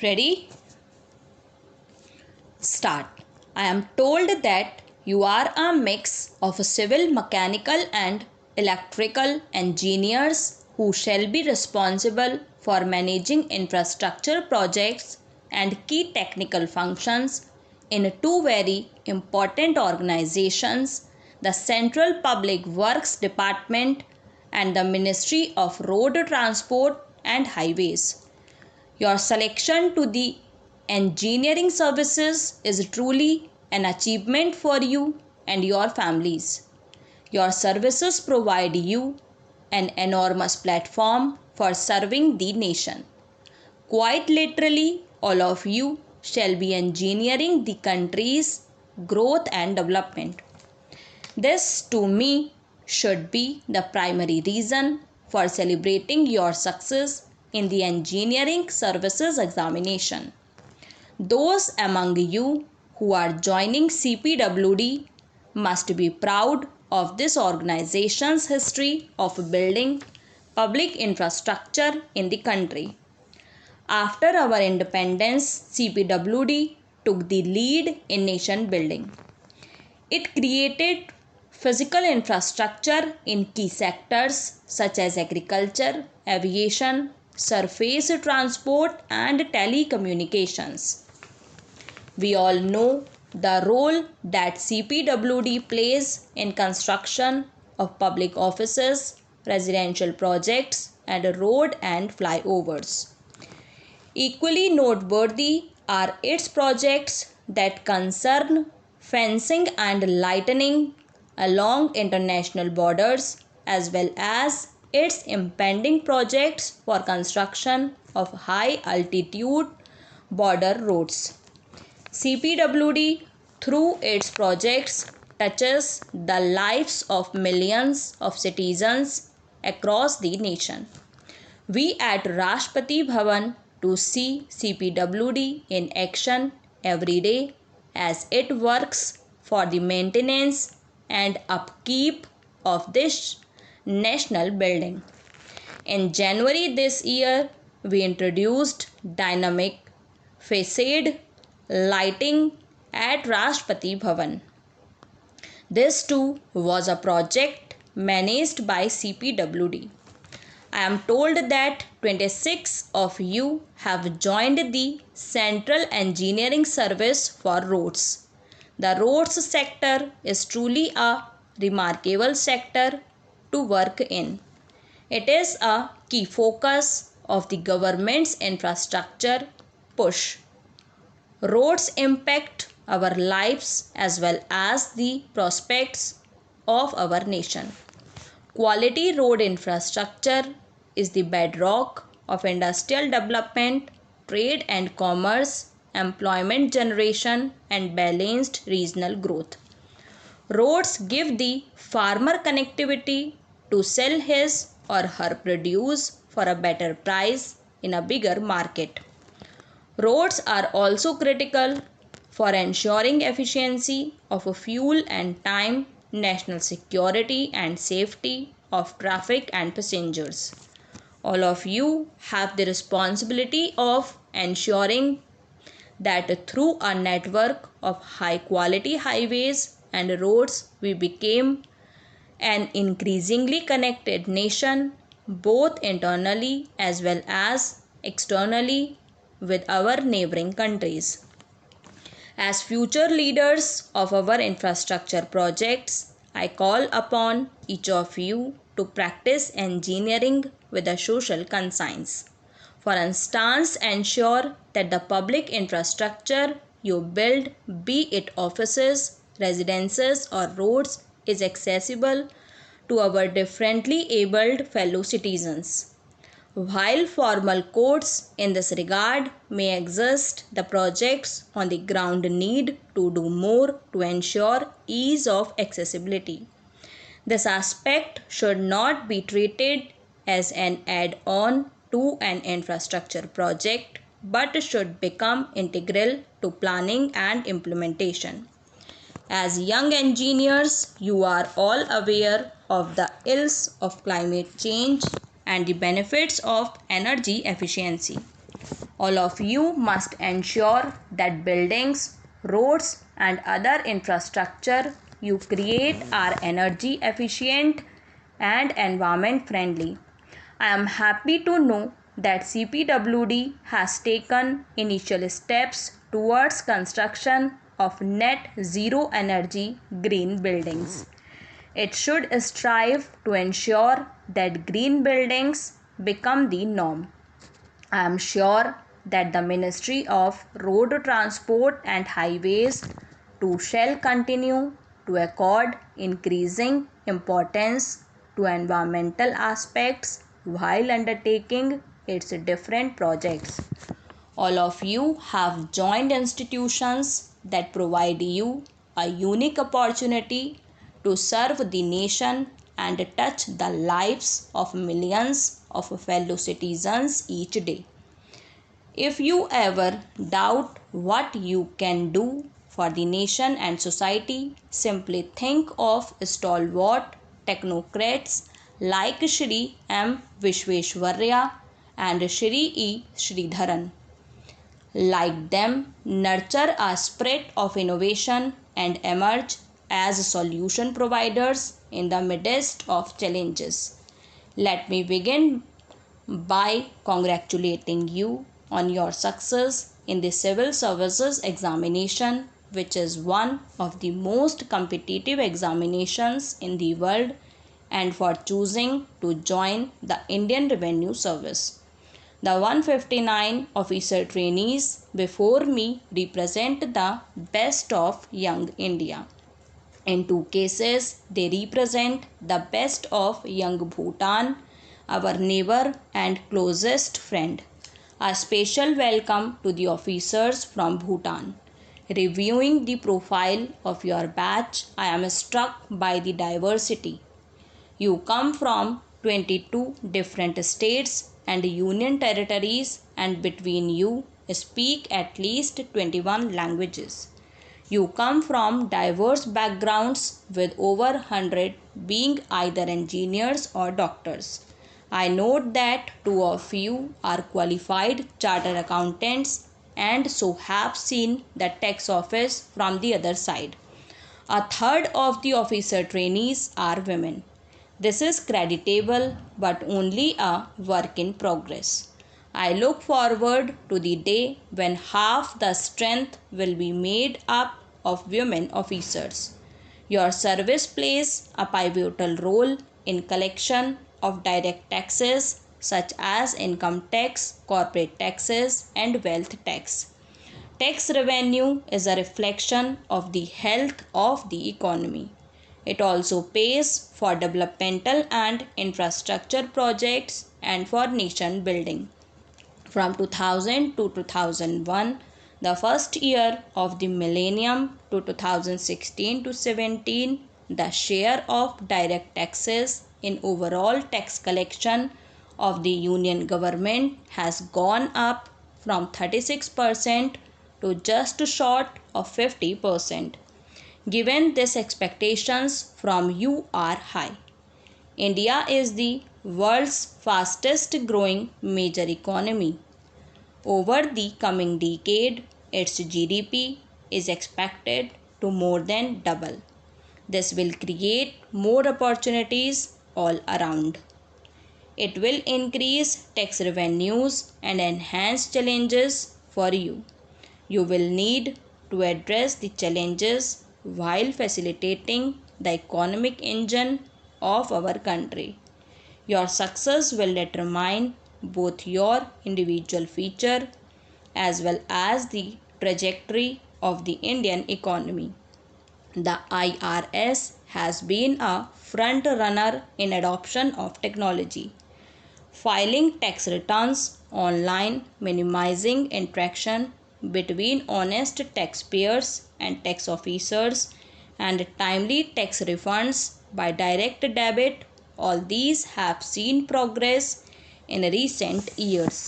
Ready? Start. I am told that you are a mix of civil, mechanical and electrical engineers who shall be responsible for managing infrastructure projects and key technical functions in two very important organizations, the Central Public Works Department and the Ministry of Road Transport and Highways. Your selection to the engineering services is truly an achievement for you and your families. Your services provide you an enormous platform for serving the nation. Quite literally, all of you shall be engineering the country's growth and development. This, to me, should be the primary reason for celebrating your success in the engineering services examination. Those among you who are joining CPWD must be proud of this organization's history of building public infrastructure in the country. After our independence, CPWD took the lead in nation building. It created physical infrastructure in key sectors such as agriculture, aviation, surface transport and telecommunications. We all know the role that CPWD plays in construction of public offices, residential projects and road and flyovers. Equally noteworthy are its projects that concern fencing and lightning along international borders, as well as its impending projects for construction of high altitude border roads. CPWD, through its projects, touches the lives of millions of citizens across the nation. We at Rashtrapati Bhavan to see CPWD in action every day as it works for the maintenance and upkeep of this national building. In January this year, we introduced dynamic facade lighting at Rashtrapati Bhavan. This too was a project managed by CPWD. I am told that 26 of you have joined the Central Engineering Service for Roads. The roads sector is truly a remarkable sector to work in. It is a key focus of the government's infrastructure push. Roads impact our lives as well as the prospects of our nation. Quality road infrastructure is the bedrock of industrial development, trade and commerce, employment generation and balanced regional growth. Roads give the farmer connectivity to sell his or her produce for a better price in a bigger market. Roads are also critical for ensuring efficiency of fuel and time, national security and safety of traffic and passengers. All of you have the responsibility of ensuring that through a network of high quality highways and roads we became an increasingly connected nation, both internally as well as externally with our neighboring countries. As future leaders of our infrastructure projects, I call upon each of you to practice engineering with a social conscience. For instance, ensure that the public infrastructure you build, be it offices, residences or roads, is accessible to our differently abled fellow citizens. While formal codes in this regard may exist, the projects on the ground need to do more to ensure ease of accessibility. This aspect should not be treated as an add-on to an infrastructure project, but should become integral to planning and implementation. As young engineers, you are all aware of the ills of climate change and the benefits of energy efficiency. All of you must ensure that buildings, roads, and other infrastructure you create are energy efficient and environment friendly. I am happy to know that CPWD has taken initial steps towards construction of net zero energy green buildings. It should strive to ensure that green buildings become the norm. I am sure that the Ministry of Road Transport and Highways too shall continue to accord increasing importance to environmental aspects while undertaking its different projects. All of you have joined institutions that provide you a unique opportunity to serve the nation and touch the lives of millions of fellow citizens each day. If you ever doubt what you can do for the nation and society, simply think of stalwart technocrats like Shri M. Vishweshwarya and Shri E. Sridharan. Like them, nurture a spirit of innovation and emerge as solution providers in the midst of challenges. Let me begin by congratulating you on your success in the Civil Services examination, which is one of the most competitive examinations in the world, and for choosing to join the Indian Revenue Service. The 159 officer trainees before me represent the best of young India. In two cases, they represent the best of young Bhutan, our neighbor and closest friend. A special welcome to the officers from Bhutan. Reviewing the profile of your batch, I am struck by the diversity. You come from 22 different states and union territories, and between you speak at least 21 languages. You come from diverse backgrounds with over 100 being either engineers or doctors. I note that two of you are qualified chartered accountants and so have seen the tax office from the other side. A third of the officer trainees are women. This is creditable but only a work in progress. I look forward to the day when half the strength will be made up of women officers. Your service plays a pivotal role in collection of direct taxes such as income tax, corporate taxes, and wealth tax. Tax revenue is a reflection of the health of the economy. It also pays for developmental and infrastructure projects and for nation building. From 2000 to 2001, the first year of the millennium, to 2016 to 17, the share of direct taxes in overall tax collection of the union government has gone up from 36% to just short of 50%. Given these expectations from you are high. India is the world's fastest growing major economy. Over the coming decade, its GDP is expected to more than double. This will create more opportunities all around. It will increase tax revenues and enhance challenges for you. You will need to address the challenges while facilitating the economic engine of our country. Your success will determine both your individual future as well as the trajectory of the Indian economy. The IRS has been a front runner in adoption of technology. Filing tax returns online, minimizing interaction between honest taxpayers and tax officers, and timely tax refunds by direct debit, all these have seen progress in recent years.